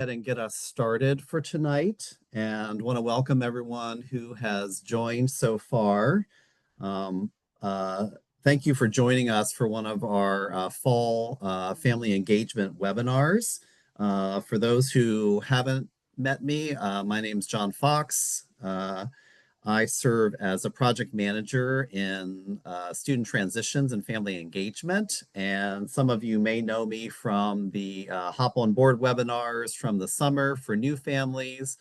And get us started for tonight, and want to welcome everyone who has joined so far. Um, uh, Thank you for joining us for one of our fall family engagement webinars. For those who haven't met me, my name is John Fox. I serve as a project manager in student transitions and family engagement. And some of you may know me from the Hop on Board webinars from the summer for new families,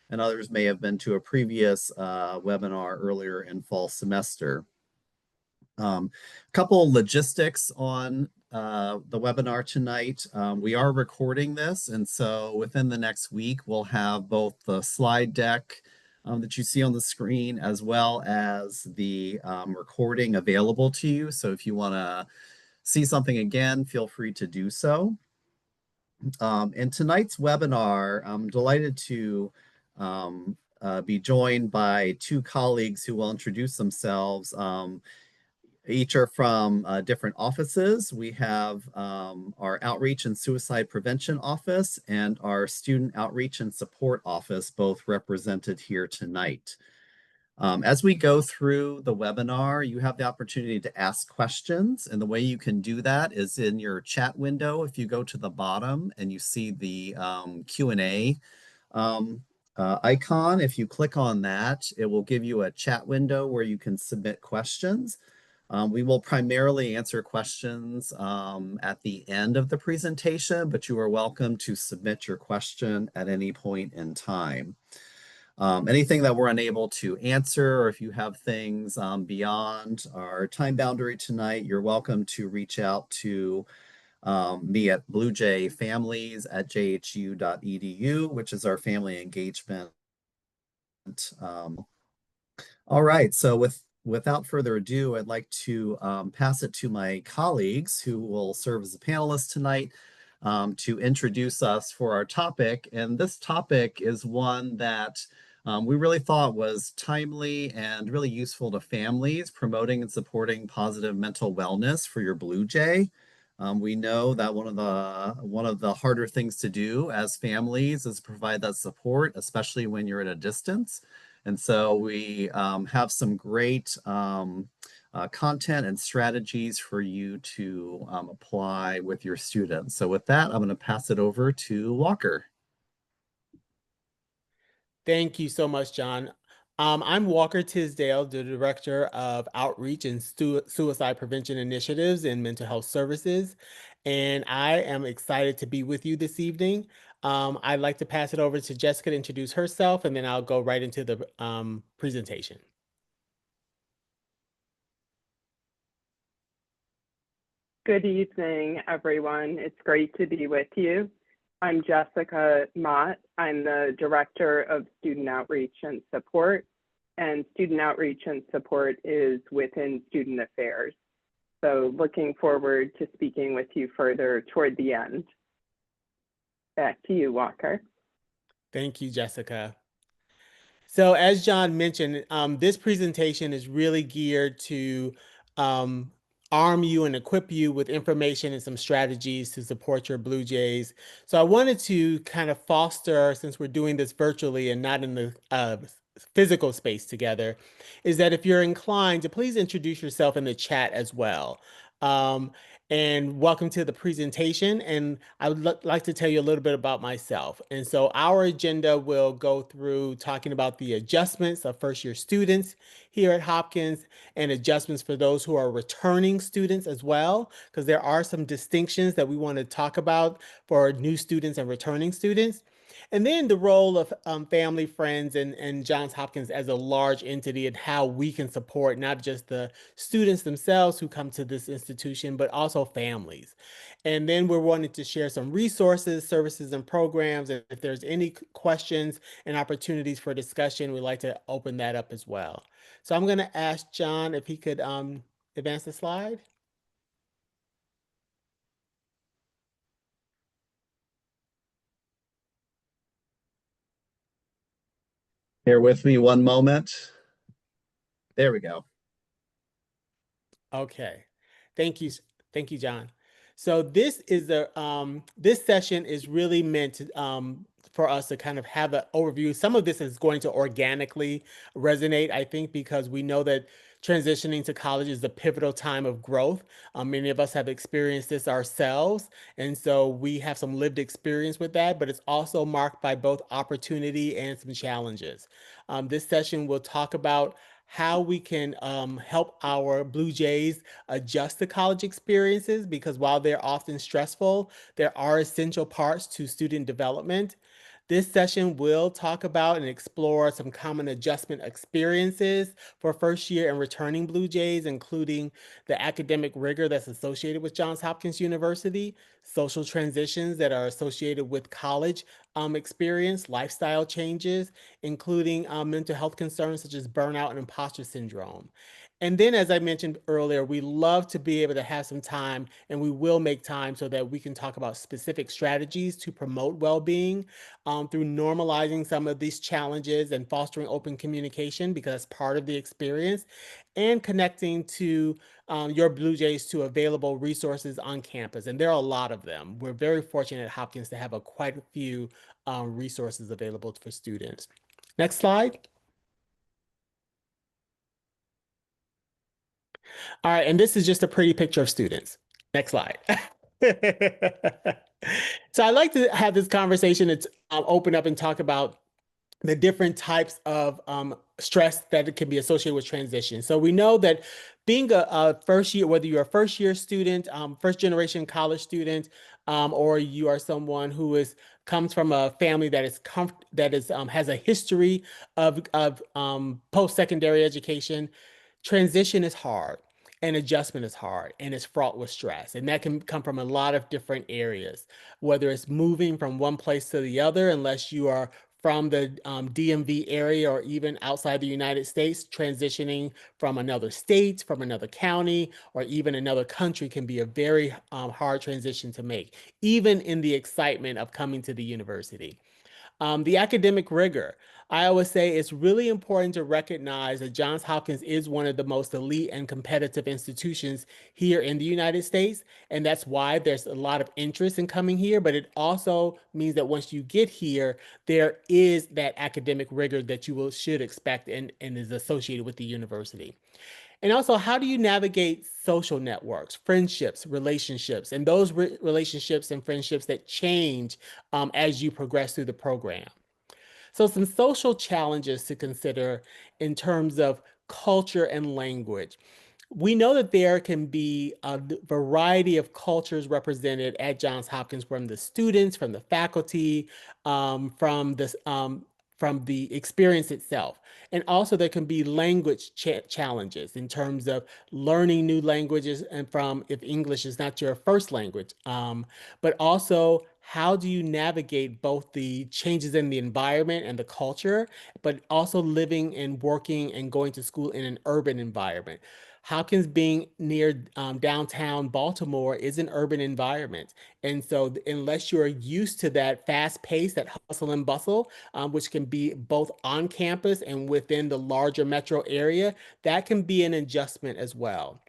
and others may have been to a previous webinar earlier in fall semester. A couple logistics on the webinar tonight. We are recording this, and so within the next week, we'll have both the slide deck that you see on the screen as well as the recording available to you. So if you want to see something again, feel free to do so. In tonight's webinar, I'm delighted to be joined by two colleagues who will introduce themselves. Each are from different offices. We have our Outreach and Suicide Prevention Office and our Student Outreach and Support Office, both represented here tonight. As we go through the webinar, you have the opportunity to ask questions, and the way you can do that is in your chat window. If you go to the bottom and you see the Q&A icon, if you click on that, it will give you a chat window where you can submit questions. We will primarily answer questions at the end of the presentation, but you are welcome to submit your question at any point in time. Anything that we're unable to answer, or if you have things beyond our time boundary tonight, you're welcome to reach out to me at bluejayfamilies@jhu.edu, which is our family engagement. All right, so without further ado, I'd like to pass it to my colleagues who will serve as a panelist tonight to introduce us for our topic. And this topic is one that we really thought was timely and really useful to families, promoting and supporting positive mental wellness for your Blue Jay. We know that one of the harder things to do as families is provide that support, especially when you're at a distance. And so we have some great content and strategies for you to apply with your students. So with that, I'm going to pass it over to Walker. Thank you so much, John. I'm Walker Tisdale, the Director of Outreach and Suicide Prevention Initiatives in Mental Health Services, and I am excited to be with you this evening. I'd like to pass it over to Jessica to introduce herself, and then I'll go right into the presentation. Good evening, everyone. It's great to be with you. I'm Jessica Mott. I'm the Director of Student Outreach and Support, and Student Outreach and Support is within Student Affairs. So looking forward to speaking with you further toward the end. Back to you, Walker. Thank you, Jessica. So as John mentioned, this presentation is really geared to arm you and equip you with information and some strategies to support your Blue Jays. So I wanted to kind of foster, since we're doing this virtually and not in the physical space together, is that if you're inclined to please introduce yourself in the chat as well. And welcome to the presentation. And I would like to tell you a little bit about myself. And so our agenda will go through talking about the adjustments of first-year students here at Hopkins and adjustments for those who are returning students as well, because there are some distinctions that we want to talk about for new students and returning students. And then the role of family, friends, and Johns Hopkins as a large entity and how we can support not just the students themselves who come to this institution, but also families. And then we're wanting to share some resources, services, and programs. And if there's any questions and opportunities for discussion, we'd like to open that up as well. So I'm going to ask John if he could advance the slide. Bear with me one moment. There we go. Okay. Thank you. Thank you, John. So this is this session is really meant for us to kind of have an overview. Some of this is going to organically resonate, I think, because we know that transitioning to college is the pivotal time of growth. Many of us have experienced this ourselves, and so we have some lived experience with that, but it's also marked by both opportunity and some challenges. This session will talk about how we can help our Blue Jays adjust to college experiences, because while they're often stressful, there are essential parts to student development. This session will talk about and explore some common adjustment experiences for first year and returning Blue Jays, including the academic rigor that's associated with Johns Hopkins University, social transitions that are associated with college experience, lifestyle changes, including mental health concerns such as burnout and imposter syndrome. And then, as I mentioned earlier, we love to be able to have some time, and we will make time so that we can talk about specific strategies to promote well-being through normalizing some of these challenges and fostering open communication, because that's part of the experience, and connecting to your Blue Jays to available resources on campus. And there are a lot of them. We're very fortunate at Hopkins to have quite a few resources available for students. Next slide. All right, and this is just a pretty picture of students. Next slide. So I'd like to have this conversation to open up and talk about the different types of stress that can be associated with transition. So we know that being a first year, whether you're a first year student, first generation college student, or you are someone who comes from a family that has a history of post-secondary education, transition is hard. And adjustment is hard, and it's fraught with stress. And that can come from a lot of different areas, whether it's moving from one place to the other, unless you are from the DMV area or even outside the United States, transitioning from another state, from another county, or even another country can be a very hard transition to make, even in the excitement of coming to the university. The academic rigor. I always say it's really important to recognize that Johns Hopkins is one of the most elite and competitive institutions here in the United States. And that's why there's a lot of interest in coming here. But it also means that once you get here, there is that academic rigor that should expect and is associated with the university. And also, how do you navigate social networks, friendships, relationships, and those relationships and friendships that change as you progress through the program? So some social challenges to consider in terms of culture and language. We know that there can be a variety of cultures represented at Johns Hopkins, from the students, from the faculty, from from the experience itself. And also there can be language challenges in terms of learning new languages, and from if English is not your first language, but also how do you navigate both the changes in the environment and the culture, but also living and working and going to school in an urban environment. Hopkins being near downtown Baltimore is an urban environment. And so unless you're used to that fast pace, that hustle and bustle, which can be both on campus and within the larger metro area, that can be an adjustment as well.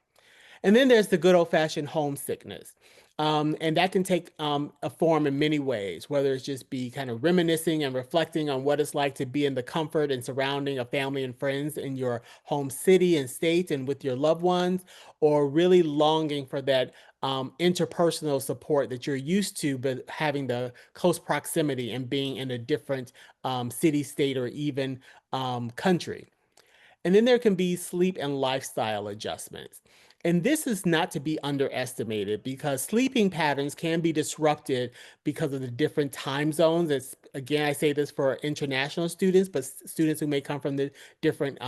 And then there's the good old fashioned homesickness. And that can take a form in many ways, whether it's just be kind of reminiscing and reflecting on what it's like to be in the comfort and surrounding of family and friends in your home city and state and with your loved ones, or really longing for that interpersonal support that you're used to, but having the close proximity and being in a different city, state, or even country. And then there can be sleep and lifestyle adjustments. And this is not to be underestimated, because sleeping patterns can be disrupted because of the different time zones. It's, again, I say this for international students, but students who may come from the different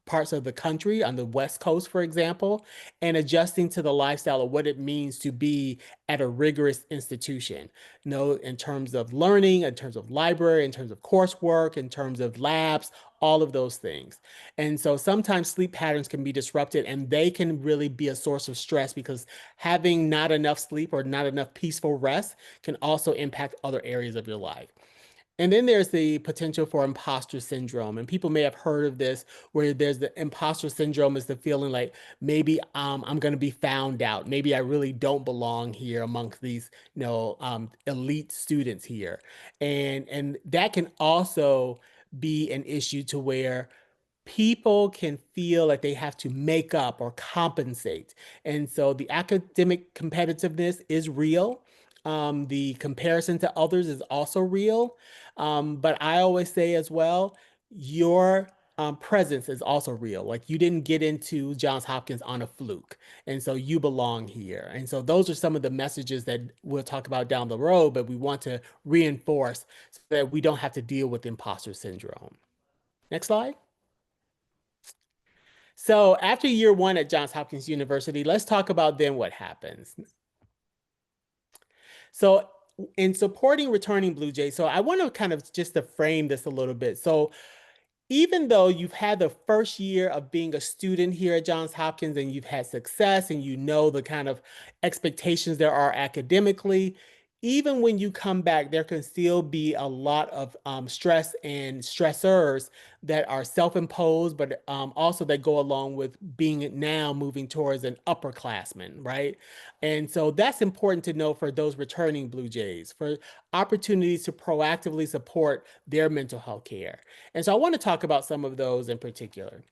parts of the country on the West Coast, for example, and adjusting to the lifestyle of what it means to be at a rigorous institution. You know, in terms of learning, in terms of library, in terms of coursework, in terms of labs, all of those things. And so sometimes sleep patterns can be disrupted, and they can really be a source of stress, because having not enough sleep or not enough peaceful rest can also impact other areas of your life. And then there's the potential for imposter syndrome. And people may have heard of this, where there's the imposter syndrome is the feeling like maybe I'm going to be found out. Maybe I really don't belong here amongst these, elite students here. And that can also be an issue to where people can feel like they have to make up or compensate. And so the academic competitiveness is real. The comparison to others is also real. But I always say as well, your presence is also real. Like you didn't get into Johns Hopkins on a fluke. And so you belong here. And so those are some of the messages that we'll talk about down the road, but we want to reinforce so that we don't have to deal with imposter syndrome. Next slide. So after year one at Johns Hopkins University, let's talk about then what happens. So in supporting returning Blue Jays, so I want to kind of just to frame this a little bit. So even though you've had the first year of being a student here at Johns Hopkins and you've had success and you know the kind of expectations there are academically, even when you come back, there can still be a lot of stress and stressors that are self-imposed, but also that go along with being now moving towards an upperclassman, right? And so that's important to know for those returning Blue Jays, for opportunities to proactively support their mental health care. And so I want to talk about some of those in particular.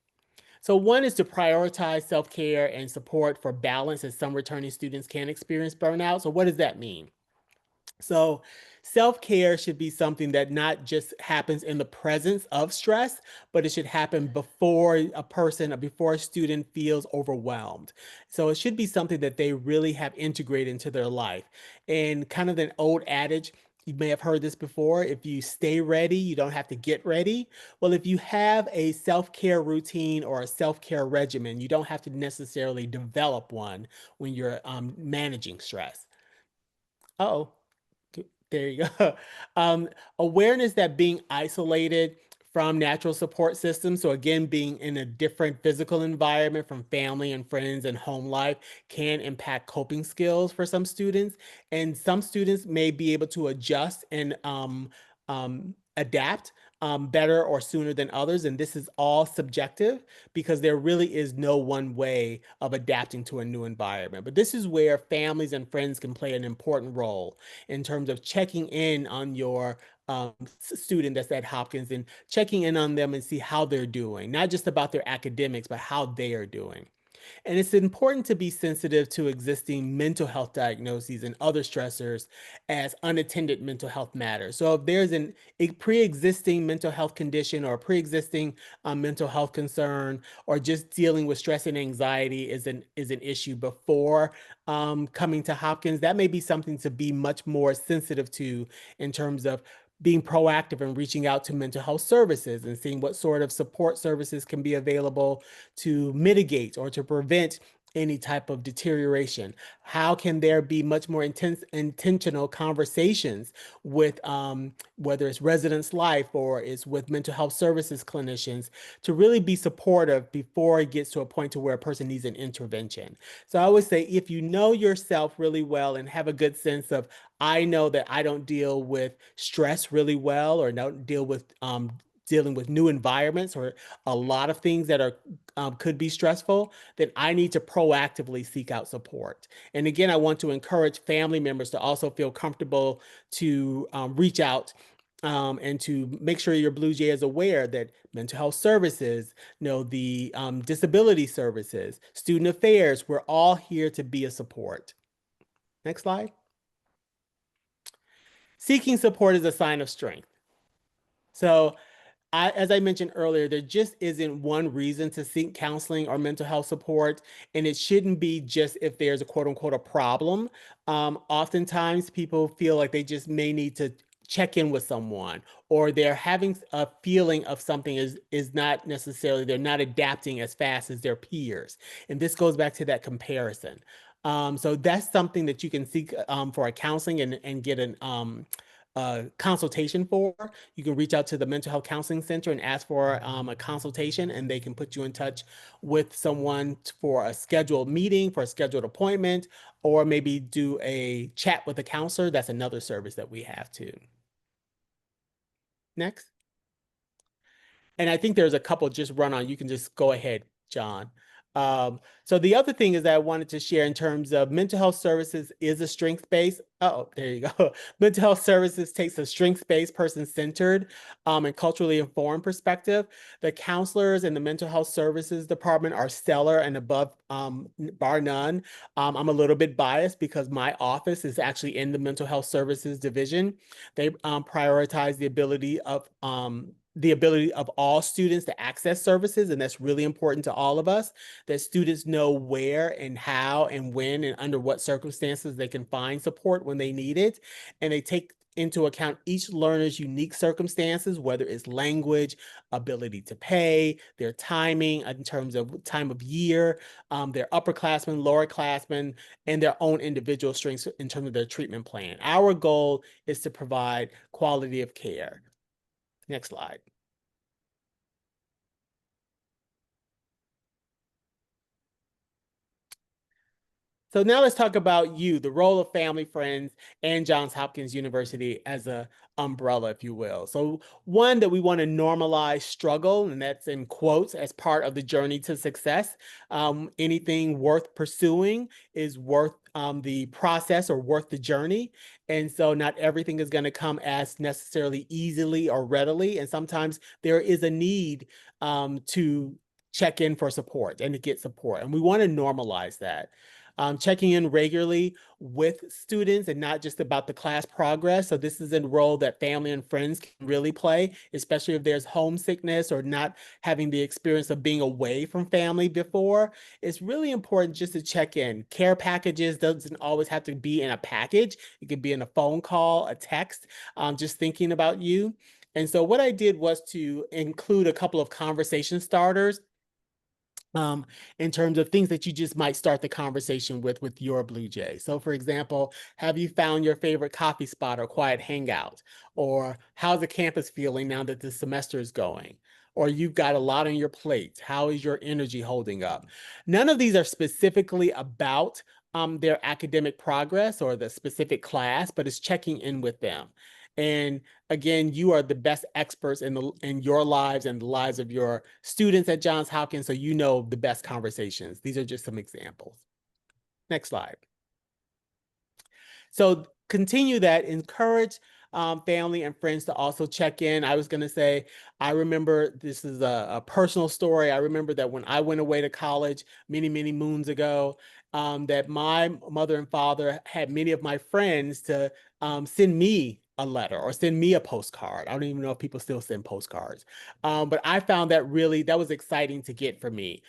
So one is to prioritize self-care and support for balance, as some returning students can experience burnout. So what does that mean? So self-care should be something that not just happens in the presence of stress, but it should happen before a person or before a student feels overwhelmed. So it should be something that they really have integrated into their life. And kind of an old adage, you may have heard this before, if you stay ready, you don't have to get ready. Well, if you have a self-care routine or a self-care regimen, you don't have to necessarily develop one when you're managing stress. Uh-oh. There you go. Awareness that being isolated from natural support systems, so again, being in a different physical environment from family and friends and home life can impact coping skills for some students. And some students may be able to adjust and adapt better or sooner than others. And this is all subjective because there really is no one way of adapting to a new environment. But this is where families and friends can play an important role in terms of checking in on your student that's at Hopkins and checking in on them and see how they're doing, not just about their academics, but how they are doing. And it's important to be sensitive to existing mental health diagnoses and other stressors as unattended mental health matters. So if there's a pre-existing mental health condition or a pre-existing mental health concern, or just dealing with stress and anxiety is an issue before coming to Hopkins, that may be something to be much more sensitive to in terms of being proactive and reaching out to mental health services and seeing what sort of support services can be available to mitigate or to prevent any type of deterioration. How can there be much more intentional conversations with whether it's residence life or it's with mental health services clinicians to really be supportive before it gets to a point to where a person needs an intervention. So I would say if you know yourself really well and have a good sense of, I know that I don't deal with stress really well or don't deal with dealing with new environments or a lot of things that are could be stressful, then I need to proactively seek out support. And again, I want to encourage family members to also feel comfortable to reach out and to make sure your Blue Jay is aware that mental health services, the disability services, student affairs, we're all here to be a support. Next slide. Seeking support is a sign of strength. So as I mentioned earlier, there just isn't one reason to seek counseling or mental health support, and it shouldn't be just if there's a quote unquote a problem. Oftentimes people feel like they just may need to check in with someone, or they're having a feeling of something is not necessarily, they're not adapting as fast as their peers. And this goes back to that comparison. So that's something that you can seek for a counseling and get an consultation for. You can reach out to the Mental Health Counseling Center and ask for a consultation, and they can put you in touch with someone for a scheduled meeting, for a scheduled appointment, or maybe do a chat with a counselor. That's another service that we have too. Next. And I think there's a couple just run on. You can just go ahead, John. So the other thing is that I wanted to share in terms of mental health services is a strength-based. Oh, there you go. Mental health services takes a strengths-based, person-centered, and culturally informed perspective. The counselors in the mental health services department are stellar and above, bar none. I'm a little bit biased because my office is actually in the mental health services division. They prioritize the ability of all students to access services, and that's really important to all of us, that students know where and how and when and under what circumstances they can find support when they need it. And they take into account each learner's unique circumstances, whether it's language, ability to pay, their timing in terms of time of year, their upperclassmen, lowerclassmen, and their own individual strengths in terms of their treatment plan. Our goal is to provide quality of care. Next slide. So now let's talk about you, the role of family, friends, and Johns Hopkins University as a umbrella, if you will. So one, that we want to normalize struggle, and that's in quotes, as part of the journey to success. Anything worth pursuing is worth the process or worth the journey. And so not everything is going to come as necessarily easily or readily. And sometimes there is a need to check in for support and to get support. And we want to normalize that. Checking in regularly with students and not just about the class progress. So this is a role that family and friends can really play, especially if there's homesickness or not having the experience of being away from family before. It's really important just to check in. Care packages doesn't always have to be in a package. It could be in a phone call, a text, just thinking about you. And so what I did was to include a couple of conversation starters in terms of things that you just might start the conversation with your Blue Jay. So for example, have you found your favorite coffee spot or quiet hangout? Or how's the campus feeling now that the semester is going? Or you've got a lot on your plate. How is your energy holding up? None of these are specifically about their academic progress or the specific class, but it's checking in with them. And again, you are the best experts in your lives and the lives of your students at Johns Hopkins, so you know the best conversations. These are just some examples. Next slide. So continue that, encourage family and friends to also check in. I was going to say, I remember, this is a personal story. I remember that when I went away to college many, many moons ago, that my mother and father had many of my friends to send me a letter or send me a postcard. I don't even know if people still send postcards. But I found that was exciting to get for me.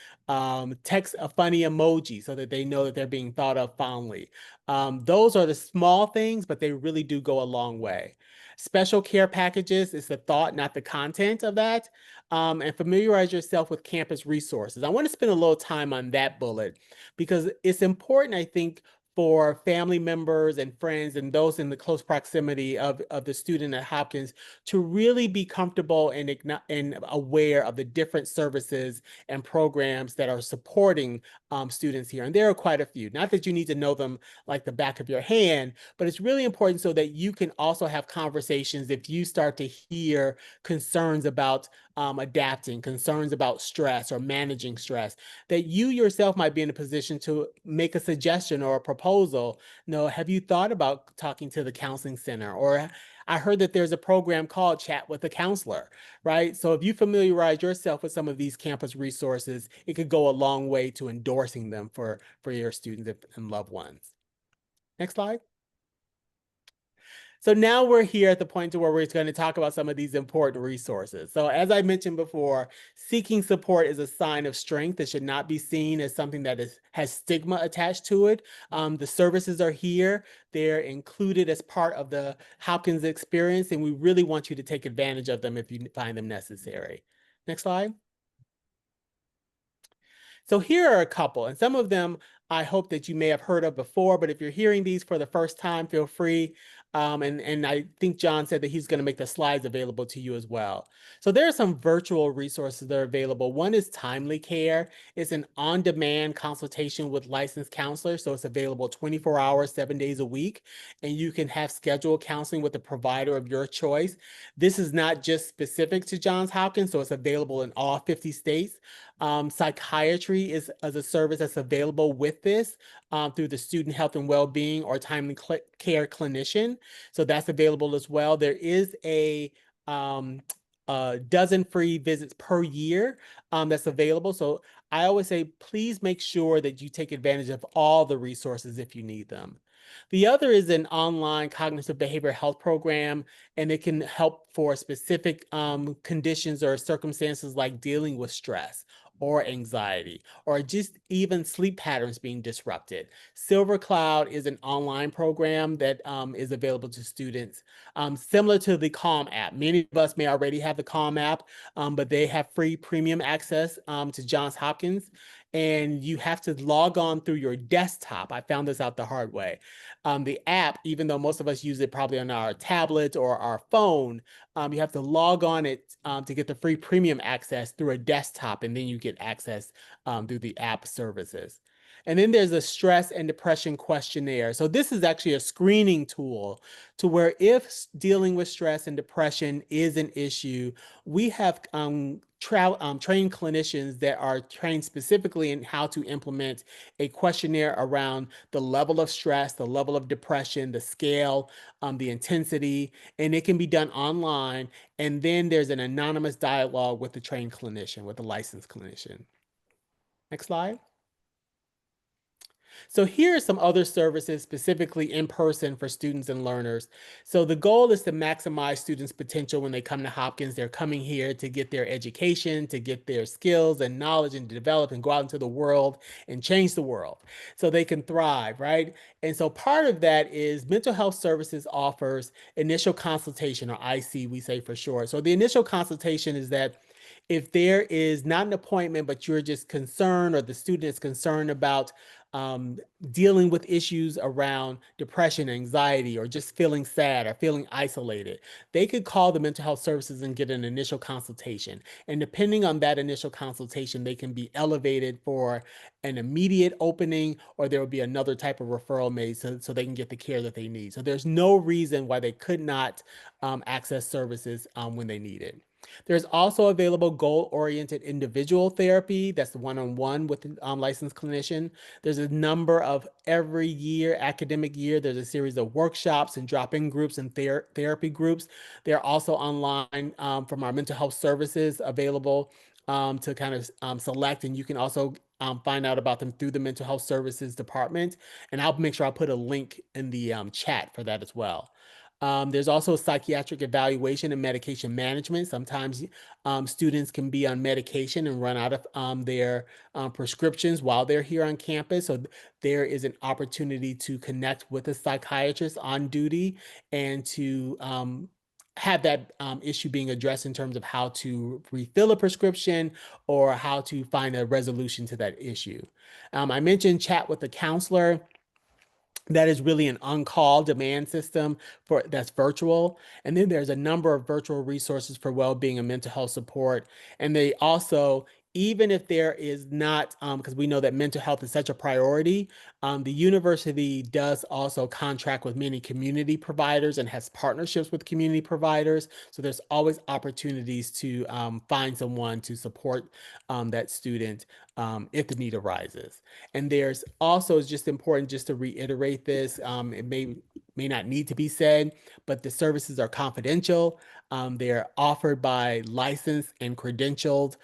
Text a funny emoji so that they know that they're being thought of fondly. Those are the small things, but they really do go a long way. Special care packages is the thought, not the content of that. And familiarize yourself with campus resources. I want to spend a little time on that bullet because it's important, I think, for family members and friends and those in the close proximity of the student at Hopkins to really be comfortable and aware of the different services and programs that are supporting students here. And there are quite a few. Not that you need to know them like the back of your hand, but it's really important so that you can also have conversations if you start to hear concerns about adapting, concerns about stress or managing stress, that you yourself might be in a position to make a suggestion or a proposal. No, have you thought about talking to the counseling center? Or I heard that there's a program called Chat with a Counselor, right? So if you familiarize yourself with some of these campus resources, it could go a long way to endorsing them for your students and loved ones. Next slide. So now we're here at the point to where we're going to talk about some of these important resources. So as I mentioned before, seeking support is a sign of strength. It should not be seen as something that has stigma attached to it. The services are here. They're included as part of the Hopkins experience, and we really want you to take advantage of them if you find them necessary. Next slide. So here are a couple, and some of them I hope that you may have heard of before, but if you're hearing these for the first time, feel free And I think John said that he's going to make the slides available to you as well. So there are some virtual resources that are available. One is Timely Care. It's an on-demand consultation with licensed counselors. So it's available 24 hours, 7 days a week. And you can have scheduled counseling with a provider of your choice. This is not just specific to Johns Hopkins, so it's available in all 50 states. Psychiatry is as a service that's available with this through the Student Health and Wellbeing or Timely Care Clinician. So that's available as well. There is a dozen free visits per year that's available. So I always say, please make sure that you take advantage of all the resources if you need them. The other is an online cognitive behavioral health program, and it can help for specific conditions or circumstances like dealing with stress or anxiety, or just even sleep patterns being disrupted. Silver Cloud is an online program that is available to students, similar to the Calm app. Many of us may already have the Calm app, but they have free premium access to Johns Hopkins, and you have to log on through your desktop. I found this out the hard way. The app, even though most of us use it probably on our tablet or our phone, you have to log on it to get the free premium access through a desktop, and then you get access through the app services. And then there's a stress and depression questionnaire. So this is actually a screening tool to where if dealing with stress and depression is an issue, we have trained clinicians that are trained specifically in how to implement a questionnaire around the level of stress, the level of depression, the scale, the intensity, and it can be done online. And then there's an anonymous dialogue with the trained clinician, with the licensed clinician. Next slide. So here are some other services specifically in person for students and learners. So the goal is to maximize students' potential when they come to Hopkins. They're coming here to get their education, to get their skills and knowledge and develop and go out into the world and change the world so they can thrive, right? And so part of that is mental health services offers initial consultation, or IC, we say for short. So the initial consultation is that if there is not an appointment, but you're just concerned or the student is concerned about dealing with issues around depression, anxiety, or just feeling sad or feeling isolated, they could call the mental health services and get an initial consultation. And depending on that initial consultation, they can be elevated for an immediate opening, or there will be another type of referral made so they can get the care that they need. So there's no reason why they could not access services when they need it. There's also available goal-oriented individual therapy. That's the one-on-one with a licensed clinician. There's a number of every year, academic year, there's a series of workshops and drop-in groups and therapy groups. They're also online from our mental health services available to kind of select, and you can also find out about them through the mental health services department. And I'll make sure I'll put a link in the chat for that as well. There's also psychiatric evaluation and medication management. Sometimes students can be on medication and run out of their prescriptions while they're here on campus. So there is an opportunity to connect with a psychiatrist on duty and to have that issue being addressed in terms of how to refill a prescription or how to find a resolution to that issue. I mentioned chat with the counselor. That is really an on-call demand system that's virtual. And then there's a number of virtual resources for well-being and mental health support. And they also, even if there is not, because we know that mental health is such a priority, the university does also contract with many community providers and has partnerships with community providers. So there's always opportunities to find someone to support that student if the need arises. And there's also, it's just important just to reiterate this, it may not need to be said, but the services are confidential. They're offered by licensed and credentialed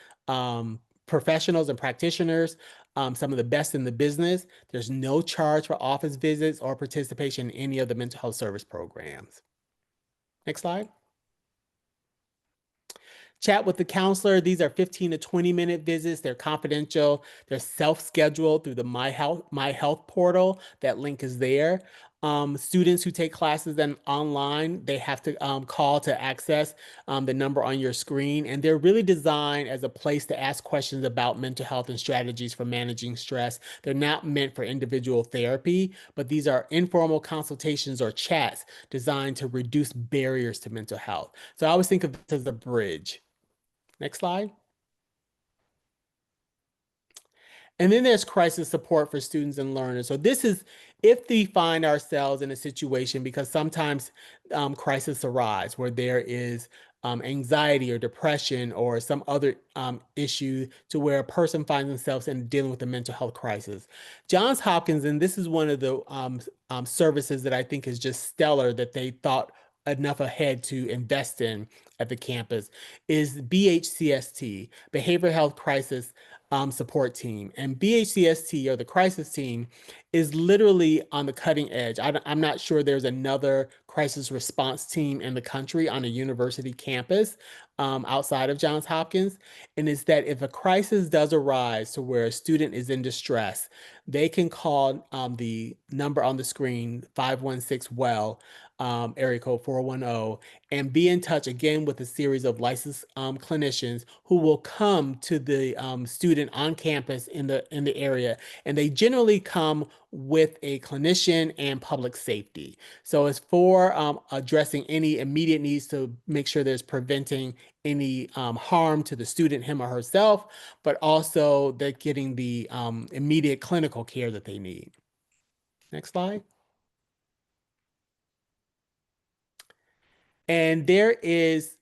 professionals and practitioners, some of the best in the business. There's no charge for office visits or participation in any of the mental health service programs. Next slide. Chat with the counselor. These are 15 to 20-minute visits. They're confidential. They're self-scheduled through the My Health portal. That link is there. Students who take classes then online, they have to call to access the number on your screen. And they're really designed as a place to ask questions about mental health and strategies for managing stress. They're not meant for individual therapy, but these are informal consultations or chats designed to reduce barriers to mental health. So I always think of this as a bridge. Next slide. And then there's crisis support for students and learners. So this is if we find ourselves in a situation, because sometimes crises arise where there is anxiety or depression or some other issue to where a person finds themselves in dealing with a mental health crisis. Johns Hopkins, and this is one of the services that I think is just stellar that they thought enough ahead to invest in at the campus, is BHCST, Behavioral Health Crisis support team. And BHCST, or the crisis team, is literally on the cutting edge. I'm not sure there's another crisis response team in the country on a university campus outside of Johns Hopkins. And it's that if a crisis does arise to where a student is in distress, they can call the number on the screen, 516-WELL, area code 410, and be in touch again with a series of licensed clinicians who will come to the student on campus in the area, and they generally come with a clinician and public safety. So it's for addressing any immediate needs to make sure there's preventing any harm to the student, him or herself, but also they're getting the immediate clinical care that they need. Next slide. And there is,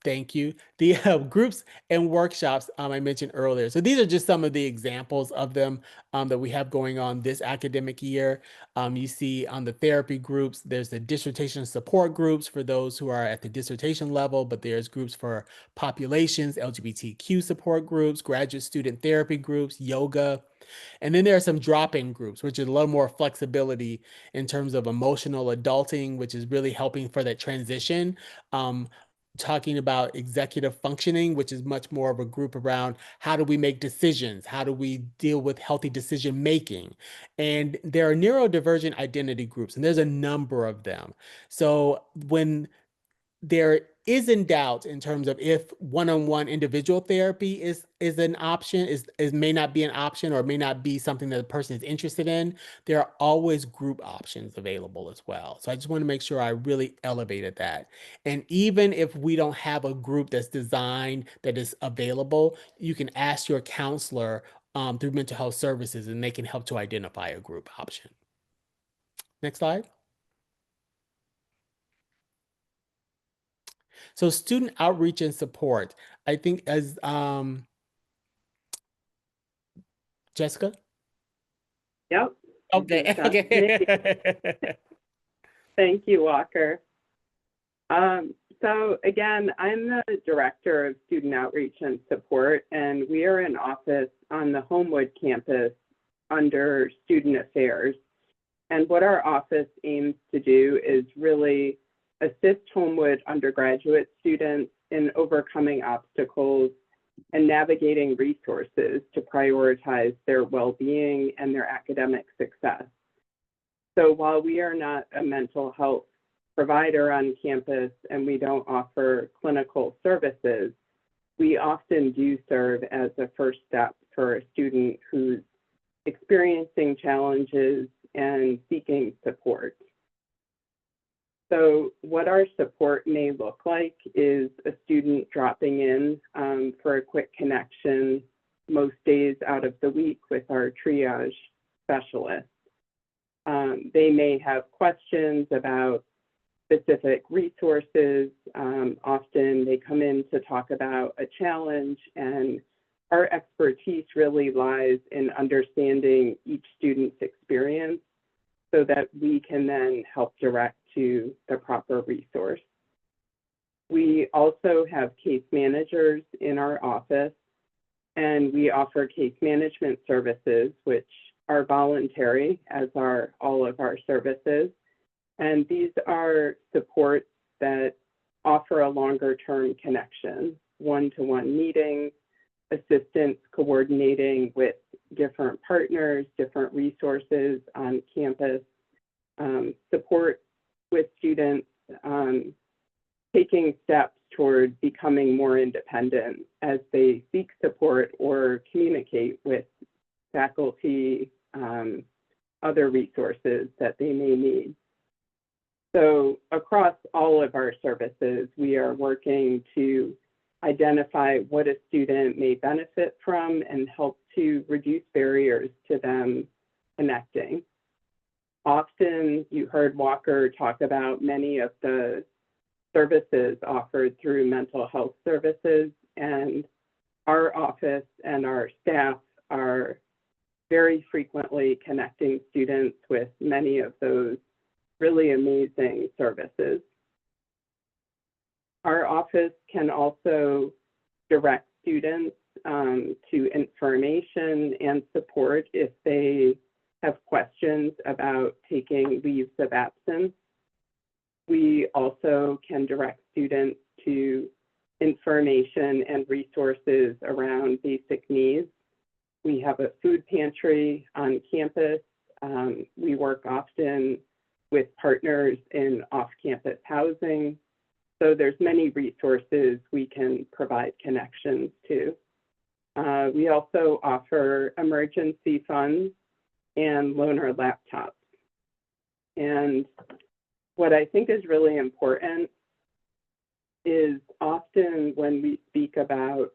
thank you, the groups and workshops I mentioned earlier. So these are just some of the examples of them that we have going on this academic year. You see on the therapy groups, there's the dissertation support groups for those who are at the dissertation level, but there's groups for populations, LGBTQ support groups, graduate student therapy groups, yoga. And then there are some drop-in groups, which is a little more flexibility in terms of emotional adulting, which is really helping for that transition. Talking about executive functioning, which is much more of a group around how do we make decisions? How do we deal with healthy decision making? And there are neurodivergent identity groups, and there's a number of them. So when there is in doubt in terms of if one-on-one individual therapy is an option, is may not be an option or may not be something that the person is interested in, there are always group options available as well. So I just want to make sure I really elevated that. And even if we don't have a group that's designed that is available, you can ask your counselor through mental health services and they can help to identify a group option. Next slide. So student outreach and support, I think as Jessica? Yep. Okay, That's me. okay. Thank you, Walker. So again, I'm the Director of Student Outreach and Support, and we are in office on the Homewood campus under Student Affairs. And what our office aims to do is really assist Homewood undergraduate students in overcoming obstacles and navigating resources to prioritize their well-being and their academic success. So while we are not a mental health provider on campus and we don't offer clinical services, we often do serve as a first step for a student who's experiencing challenges and seeking support. So what our support may look like is a student dropping in for a quick connection most days out of the week with our triage specialist. They may have questions about specific resources. Often they come in to talk about a challenge, and our expertise really lies in understanding each student's experience so that we can then help direct to the proper resource. We also have case managers in our office, and we offer case management services, which are voluntary, as are all of our services. And these are supports that offer a longer-term connection, one-to-one meetings, assistance coordinating with different partners, different resources on campus, support with students taking steps toward becoming more independent as they seek support or communicate with faculty, other resources that they may need. So across all of our services, we are working to identify what a student may benefit from and help to reduce barriers to them connecting. Often you heard Walker talk about many of the services offered through mental health services, and our office and our staff are very frequently connecting students with many of those really amazing services. Our office can also direct students to information and support if they have questions about taking leaves of absence. We also can direct students to information and resources around basic needs. We have a food pantry on campus. We work often with partners in off-campus housing. So there's many resources we can provide connections to. We also offer emergency funds and loaner laptops. And what I think is really important is often when we speak about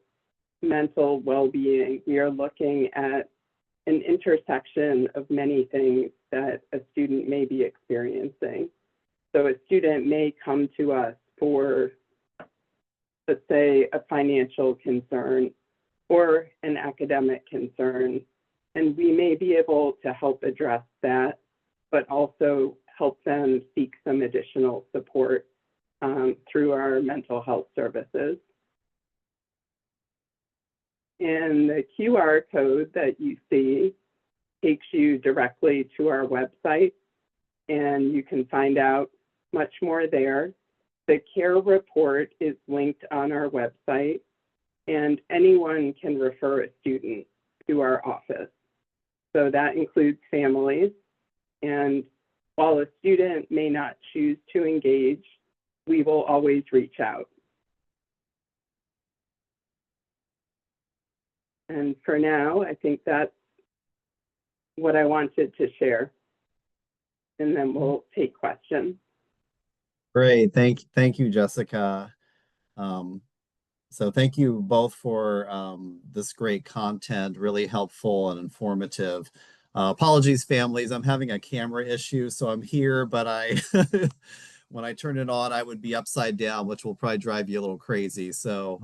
mental well-being, we are looking at an intersection of many things that a student may be experiencing. So a student may come to us for, let's say, a financial concern or an academic concern, and we may be able to help address that, but also help them seek some additional support through our mental health services. And the QR code that you see takes you directly to our website, and you can find out much more there. The care report is linked on our website, and anyone can refer a student to our office. So that includes families. And while a student may not choose to engage, we will always reach out. And for now, I think that's what I wanted to share. And then we'll take questions. Great. Thank you, Jessica. So thank you both for this great content, really helpful and informative. Apologies, families. I'm having a camera issue, so I'm here, but when I turn it on, I would be upside down, which will probably drive you a little crazy. So,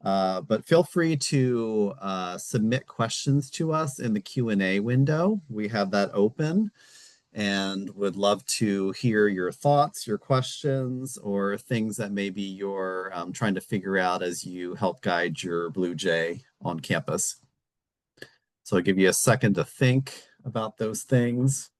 but feel free to submit questions to us in the Q&A window. We have that open and would love to hear your thoughts, your questions, or things that maybe you're trying to figure out as you help guide your Blue Jay on campus. So I'll give you a second to think about those things.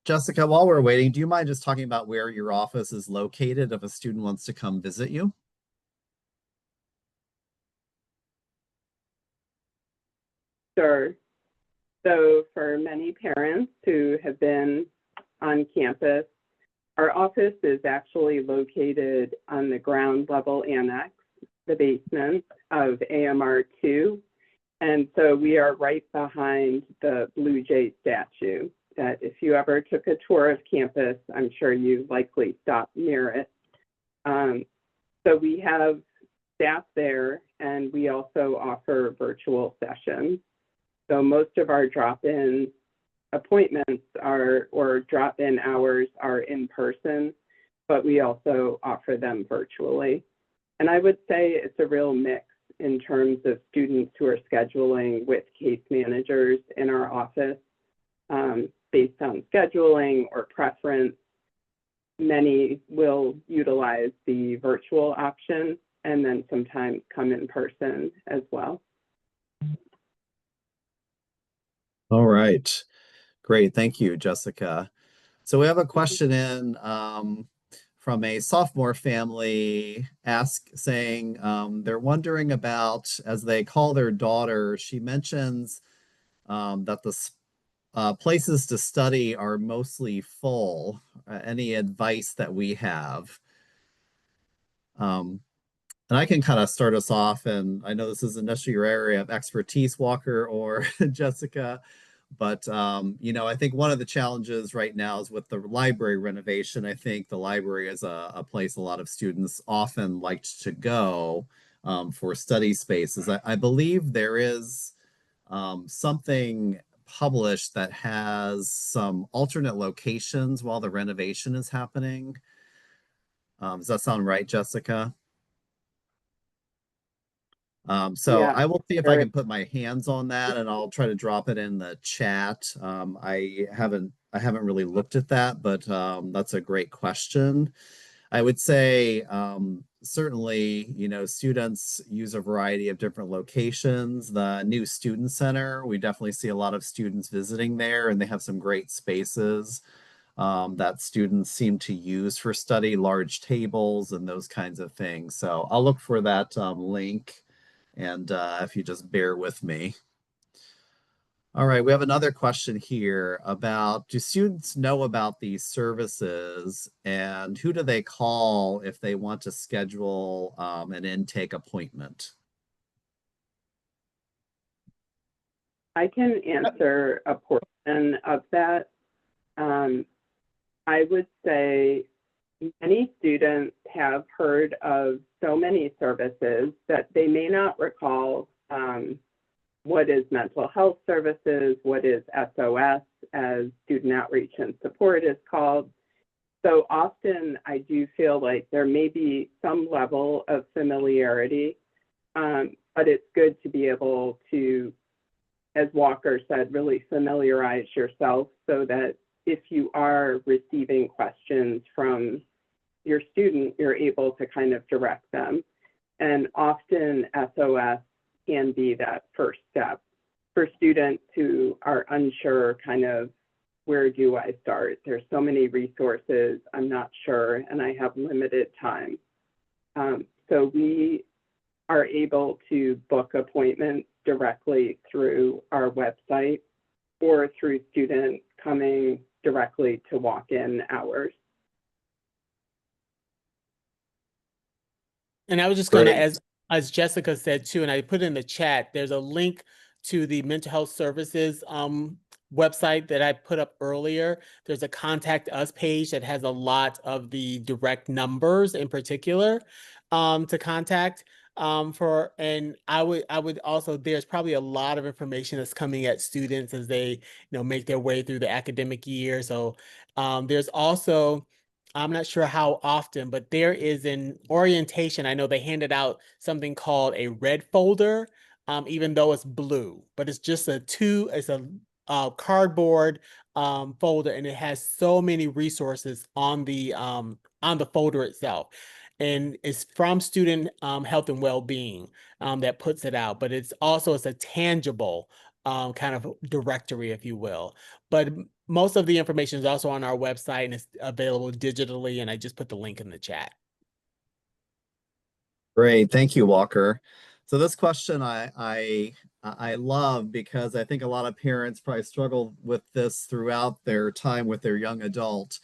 Jessica, while we're waiting, do you mind just talking about where your office is located if a student wants to come visit you? Sure. So for many parents who have been on campus, our office is actually located on the ground level annex, the basement of AMR 2. And so we are right behind the Blue Jay statue that if you ever took a tour of campus, I'm sure you likely stopped near it. So we have staff there, and we also offer virtual sessions. So most of our drop-in appointments or drop-in hours are in person, but we also offer them virtually. And I would say it's a real mix in terms of students who are scheduling with case managers in our office based on scheduling or preference. Many will utilize the virtual option and then sometimes come in person as well. All right. Great. Thank you, Jessica. So we have a question in from a sophomore family saying they're wondering about, as they call their daughter, she mentions that the places to study are mostly full. Any advice that we have? Um, and I can kind of start us off, and I know this isn't necessarily your area of expertise, Walker or Jessica, but I think one of the challenges right now is with the library renovation. I think the library is a place a lot of students often like to go for study spaces. I believe there is something published that has some alternate locations while the renovation is happening. Does that sound right, Jessica? So Yeah, I will see if I there can put my hands on that, and I'll try to drop it in the chat. I haven't really looked at that, but that's a great question. I would say certainly, students use a variety of different locations. The new student center, we definitely see a lot of students visiting there, and they have some great spaces that students seem to use for study, large tables and those kinds of things. So I'll look for that link, and if you just bear with me. All right, we have another question here about, do students know about these services and who do they call if they want to schedule an intake appointment? I can answer a portion of that. I would say many students have heard of so many services that they may not recall what is mental health services, what is SOS, as student outreach and support is called. So often I do feel like there may be some level of familiarity, but it's good to be able to, as Walker said, really familiarize yourself so that if you are receiving questions from your student, you're able to kind of direct them. And often SOS can be that first step for students who are unsure, kind of, where do I start? There's so many resources, I'm not sure, and I have limited time. So we are able to book appointments directly through our website or through students coming directly to walk-in hours. And I was just going to, Great. as Jessica said too, and I put in the chat, there's a link to the mental health services website that I put up earlier. There's a contact us page that has a lot of the direct numbers in particular to contact and I would also, there's probably a lot of information that's coming at students as they make their way through the academic year. So there's also, I'm not sure how often, but there is an orientation. I know they handed out something called a red folder, even though it's blue, but it's just it's a cardboard folder, and it has so many resources on the folder itself. And it's from Student Health and Wellbeing that puts it out, but it's a tangible kind of directory, if you will. But most of the information is also on our website and it's available digitally. And I just put the link in the chat. Great, thank you, Walker. So this question I love because I think a lot of parents probably struggle with this throughout their time with their young adult.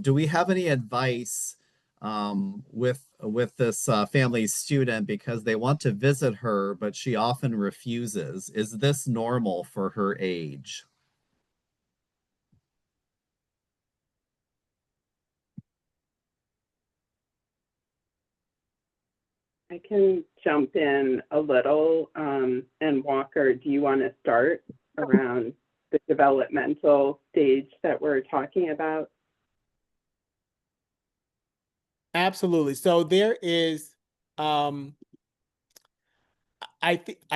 Do we have any advice with this family student because they want to visit her, but she often refuses? Is this normal for her age? I can jump in a little. And Walker, do you want to start around the developmental stage that we're talking about? Absolutely. So there is, I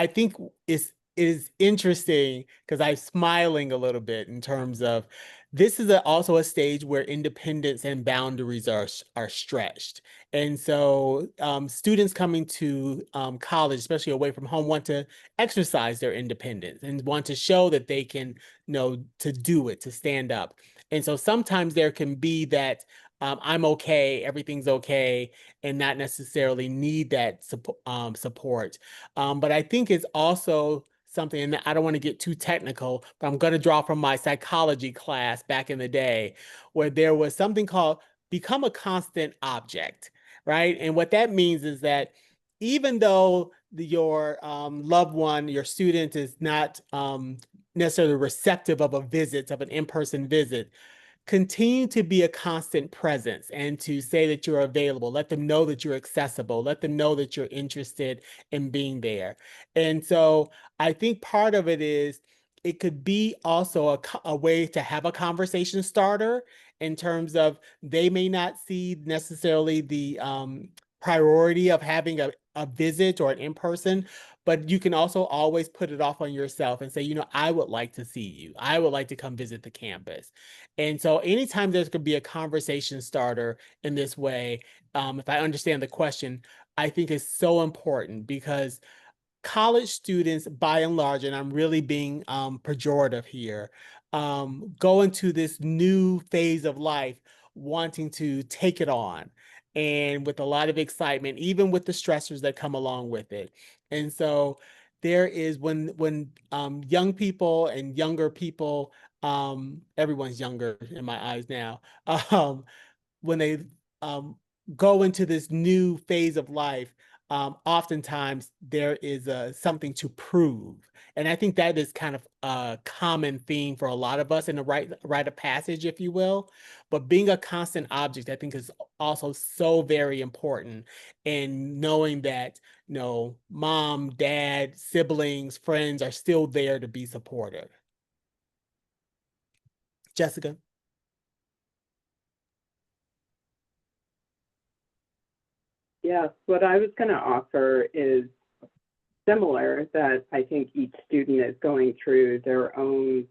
think it is interesting because I'm smiling a little bit in terms of this is also a stage where independence and boundaries are stretched. And so students coming to college, especially away from home, want to exercise their independence and want to show that they can, to do it, to stand up. And so sometimes there can be that I'm okay, everything's okay, and not necessarily need that support. But I think it's also something, and I don't want to get too technical, but I'm going to draw from my psychology class back in the day, where there was something called become a constant object, right? And what that means is that even though your loved one, your student is not necessarily receptive of a visit, of an in-person visit, continue to be a constant presence and to say that you're available. Let them know that you're accessible. Let them know that you're interested in being there. And so I think part of it is it could be also a way to have a conversation starter in terms of they may not see necessarily the priority of having a visit or an in-person, but you can also always put it off on yourself and say, you know, I would like to see you. I would like to come visit the campus. And so anytime there's going to be a conversation starter in this way, if I understand the question, I think is so important because college students, by and large, and I'm really being pejorative here, go into this new phase of life wanting to take it on and with a lot of excitement, even with the stressors that come along with it. And so there is when young people and younger people, everyone's younger in my eyes now, when they um, go into this new phase of life, oftentimes there is something to prove. And I think that is kind of a common theme for a lot of us in the rite of passage, if you will. But being a constant object, I think, is also so very important in knowing that, you know, mom, dad, siblings, friends are still there to be supportive. Jessica? Yes, what I was going to offer is similar, that I think each student is going through their own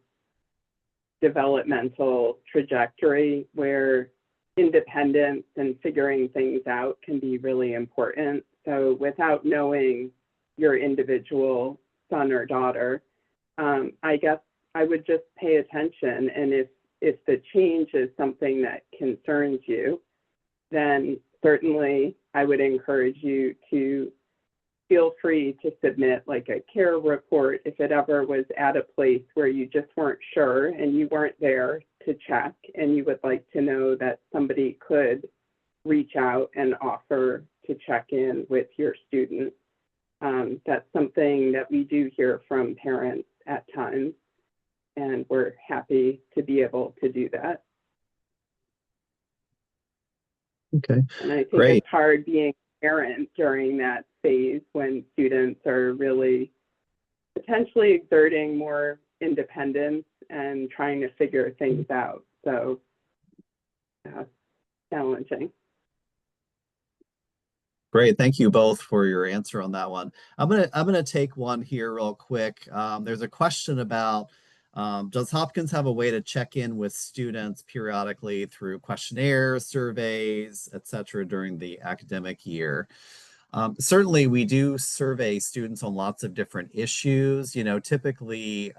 developmental trajectory where independence and figuring things out can be really important. So without knowing your individual son or daughter, I guess I would just pay attention. And if the change is something that concerns you, then certainly I would encourage you to feel free to submit like a care report if it ever was at a place where you just weren't sure and you weren't there to check and you would like to know that somebody could reach out and offer to check in with your student. That's something that we do hear from parents at times, and we're happy to be able to do that. Okay, And I think great. it's hard being a parent during that phase when students are really potentially exerting more independence and trying to figure things out. So challenging. Great. Thank you both for your answer on that one. I'm gonna take one here real quick. There's a question about does Hopkins have a way to check in with students periodically through questionnaires, surveys, etc. during the academic year? Certainly, we do survey students on lots of different issues. You know, typically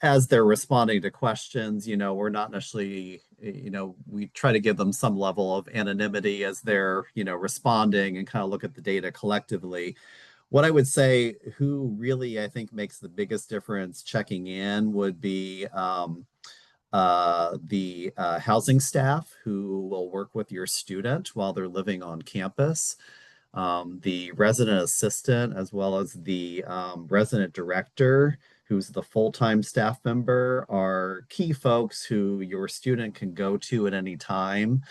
as they're responding to questions, you know, we're not necessarily, you know, we try to give them some level of anonymity as they're, you know, responding and kind of look at the data collectively. What I would say, who really I think makes the biggest difference checking in would be the housing staff who will work with your student while they're living on campus. The resident assistant, as well as the resident director, who's the full-time staff member, are key folks who your student can go to at any time.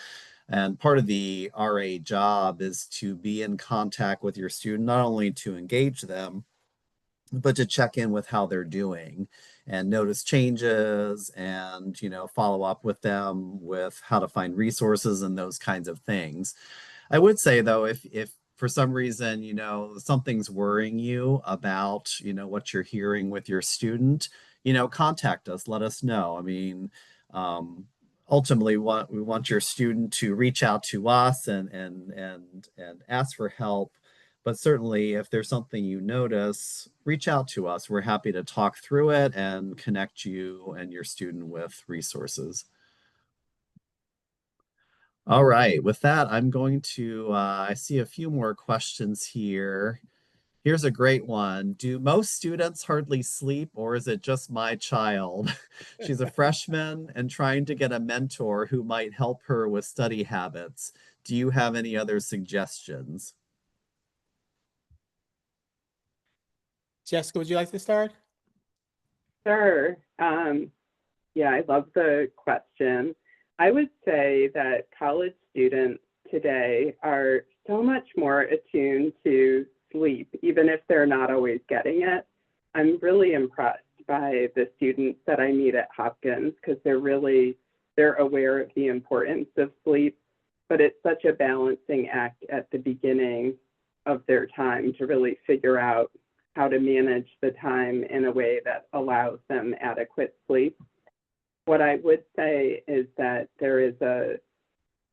And part of the RA job is to be in contact with your student, not only to engage them, but to check in with how they're doing and notice changes and, you know, follow up with them with how to find resources and those kinds of things. I would say though, if for some reason, you know, something's worrying you about, you know, what you're hearing with your student, you know, contact us, let us know. I mean, um, ultimately we want your student to reach out to us and ask for help. But certainly if there's something you notice, reach out to us. We're happy to talk through it and connect you and your student with resources. All right, with that, I'm going to, I see a few more questions here. Here's a great one. Do most students hardly sleep, or is it just my child? She's a freshman and trying to get a mentor who might help her with study habits. Do you have any other suggestions? Jessica, would you like to start? Sure. Yeah, I love the question. I would say that college students today are so much more attuned to sleep, even if they're not always getting it. I'm really impressed by the students that I meet at Hopkins because they're aware of the importance of sleep, but it's such a balancing act at the beginning of their time to really figure out how to manage the time in a way that allows them adequate sleep. What I would say is that there is a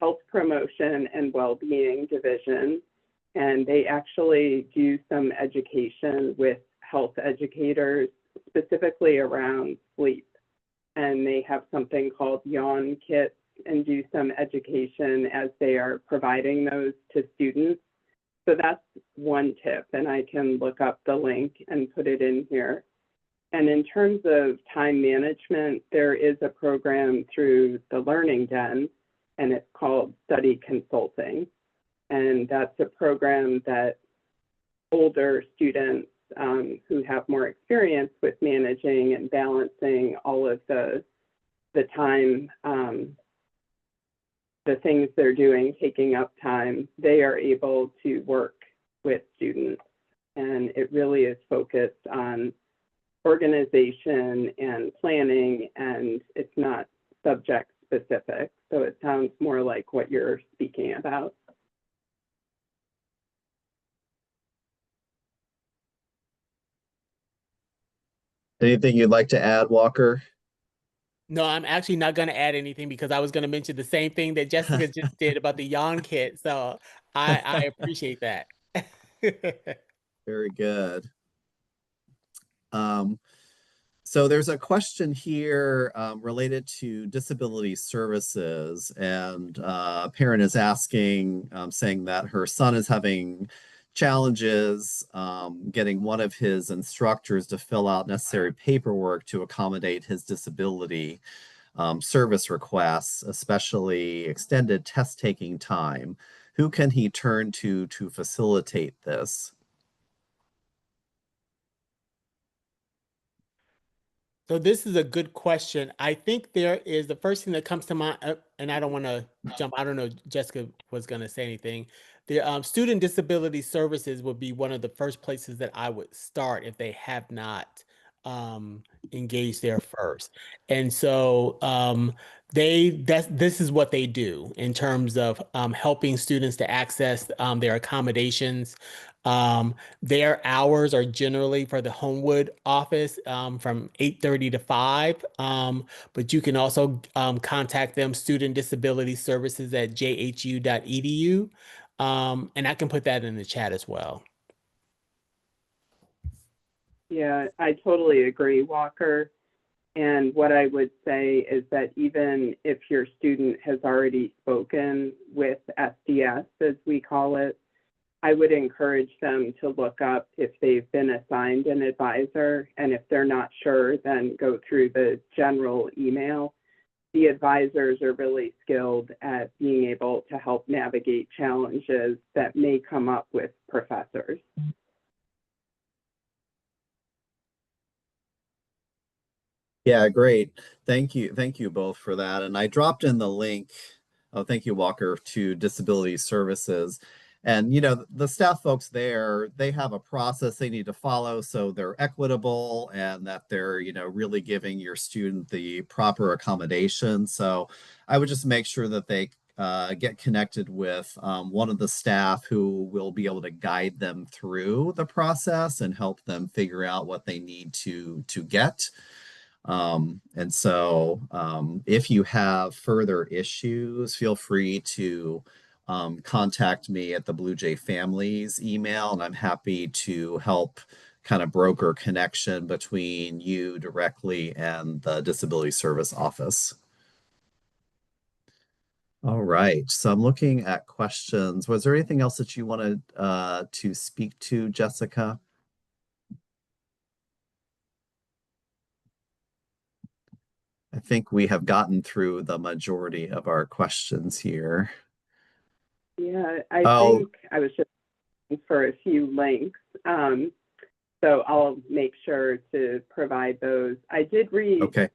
health promotion and well-being division, and they actually do some education with health educators specifically around sleep. And they have something called yawn kits and do some education as they are providing those to students. So that's one tip, and I can look up the link and put it in here. And in terms of time management, there is a program through the Learning Den, and it's called Study Consulting. And that's a program that older students who have more experience with managing and balancing all of the time, the things they're doing, taking up time, they are able to work with students. And it really is focused on organization and planning, and it's not subject specific. So it sounds more like what you're speaking about. Anything you'd like to add, Walker? No, I'm actually not going to add anything because I was going to mention the same thing that Jessica just did about the yawn kit. So I appreciate that. Very good. Um, so there's a question here related to disability services, and a parent is asking, saying that her son is having challenges getting one of his instructors to fill out necessary paperwork to accommodate his disability service requests, especially extended test taking time. Who can he turn to facilitate this? So this is a good question. I think there is the first thing that comes to mind, and I don't want to jump. I don't know. Jessica was going to say anything. The student disability services would be one of the first places that I would start if they have not um, engaged there first. And so this is what they do in terms of helping students to access their accommodations. Um, their hours are generally for the Homewood office from 8:30 to 5. But you can also contact them, Student Disability Services at jhu.edu. And I can put that in the chat as well. Yeah, I totally agree, Walker. And what I would say is that even if your student has already spoken with SDS, as we call it, I would encourage them to look up if they've been assigned an advisor. And if they're not sure, then go through the general email. The advisors are really skilled at being able to help navigate challenges that may come up with professors. Yeah, great. Thank you. Thank you both for that. And I dropped in the link. Oh, thank you, Walker, to Disability Services. And, the staff folks there, they have a process they need to follow so they're equitable and that they're, really giving your student the proper accommodation. So I would just make sure that they get connected with one of the staff who will be able to guide them through the process and help them figure out what they need to get. And so if you have further issues, feel free to contact me at the Blue Jay Families email, and I'm happy to help kind of broker connection between you directly and the Disability Service Office. All right. So I'm looking at questions. Was there anything else that you wanted to speak to, Jessica? I think we have gotten through the majority of our questions here. Yeah, I Oh, think I was just looking for a few links. So I'll make sure to provide those. I did read okay.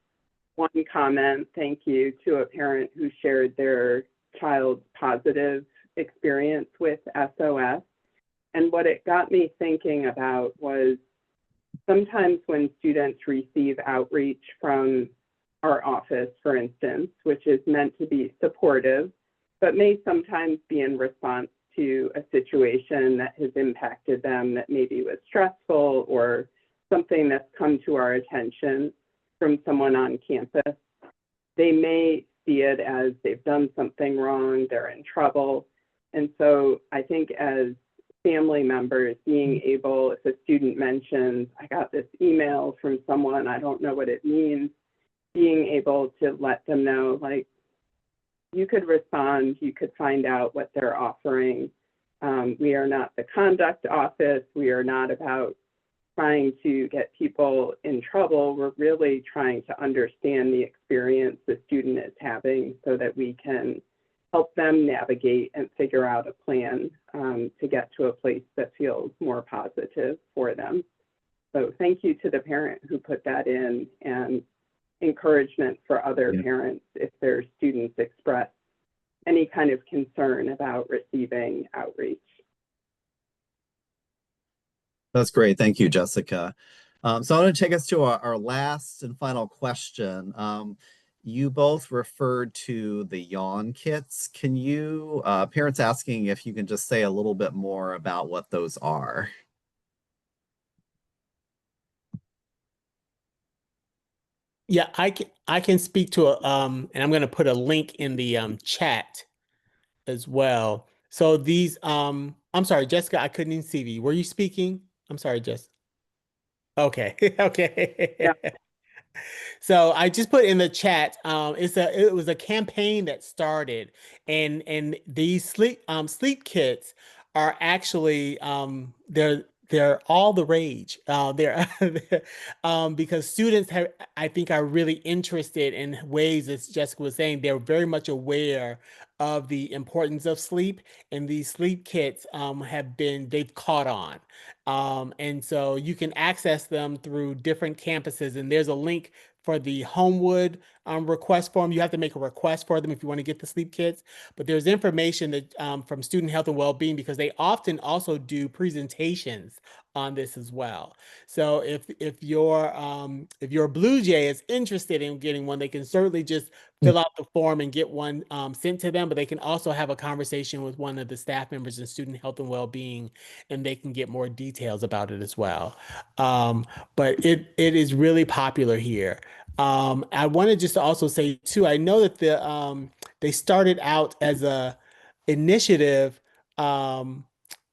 one comment, thank you, to a parent who shared their child's positive experience with SOS. And what it got me thinking about was sometimes when students receive outreach from our office, for instance, which is meant to be supportive, but may sometimes be in response to a situation that has impacted them that maybe was stressful or something that's come to our attention from someone on campus. They may see it as they've done something wrong, they're in trouble. And so I think as family members being able, if a student mentions, I got this email from someone, I don't know what it means, being able to let them know, like, you could respond, you could find out what they're offering. We are not the conduct office. We are not about trying to get people in trouble. We're really trying to understand the experience the student is having so that we can help them navigate and figure out a plan to get to a place that feels more positive for them. So thank you to the parent who put that in, and encouragement for other Yeah, parents if their students express any kind of concern about receiving outreach. that's great. Thank you, Jessica. So I want to take us to our last and final question. You both referred to the yawn kits. Can you, parents asking if you can just say a little bit more about what those are? Yeah, I can speak to a and I'm going to put a link in the chat as well. So these I'm sorry, Jessica, I couldn't even see you. Were you speaking? I'm sorry, Jess. Okay. Yeah, Okay. So I just put in the chat. It was a campaign that started, and these sleep kits are actually they're all the rage. Because students have, I think, are really interested in ways, as Jessica was saying, they're very much aware of the importance of sleep, and these sleep kits they've caught on. And so you can access them through different campuses, and there's a link for the Homewood request form. You have to make a request for them if you want to get the sleep kits. But there's information that from Student Health and Wellbeing, because they often also do presentations on this as well. So if your Blue Jay is interested in getting one, they can certainly just fill out the form and get one sent to them. But they can also have a conversation with one of the staff members in Student Health and Wellbeing, and they can get more details about it as well. But it is really popular here. I wanted just to also say too, I know that they started out as a initiative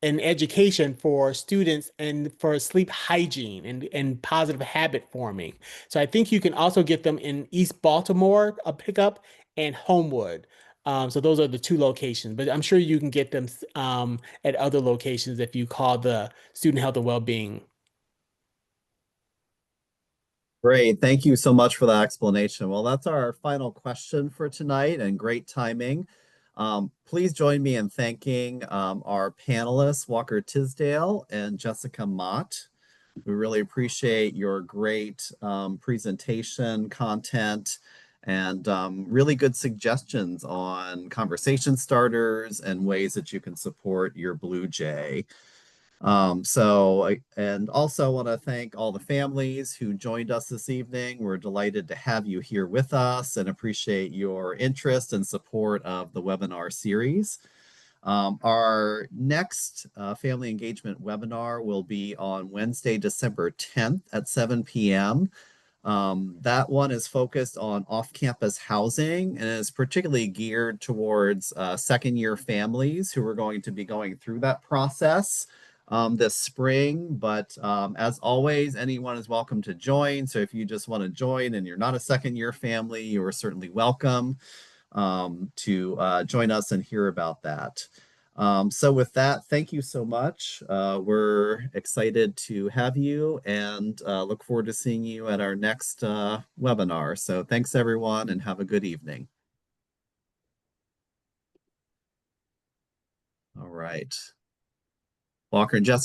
in education for students and for sleep hygiene and positive habit forming. So I think you can also get them in East Baltimore, a pickup, and Homewood. So those are the two locations, but I'm sure you can get them at other locations if you call the Student Health and Wellbeing. Great. Thank you so much for that explanation. Well, that's our final question for tonight and great timing. Please join me in thanking our panelists, Walker Tisdale and Jessica Mott. We really appreciate your great presentation, content, and really good suggestions on conversation starters and ways that you can support your Blue Jay. And also want to thank all the families who joined us this evening. We're delighted to have you here with us and appreciate your interest and support of the webinar series. Our next family engagement webinar will be on Wednesday, December 10th at 7 p.m. That one is focused on off-campus housing and is particularly geared towards second-year families who are going to be going through that process this spring. But as always, anyone is welcome to join. So if you just want to join and you're not a second-year family, you are certainly welcome. to join us and hear about that. So with that, thank you so much. We're excited to have you and look forward to seeing you at our next webinar. So thanks everyone and have a good evening. All right. Walker and Jessica.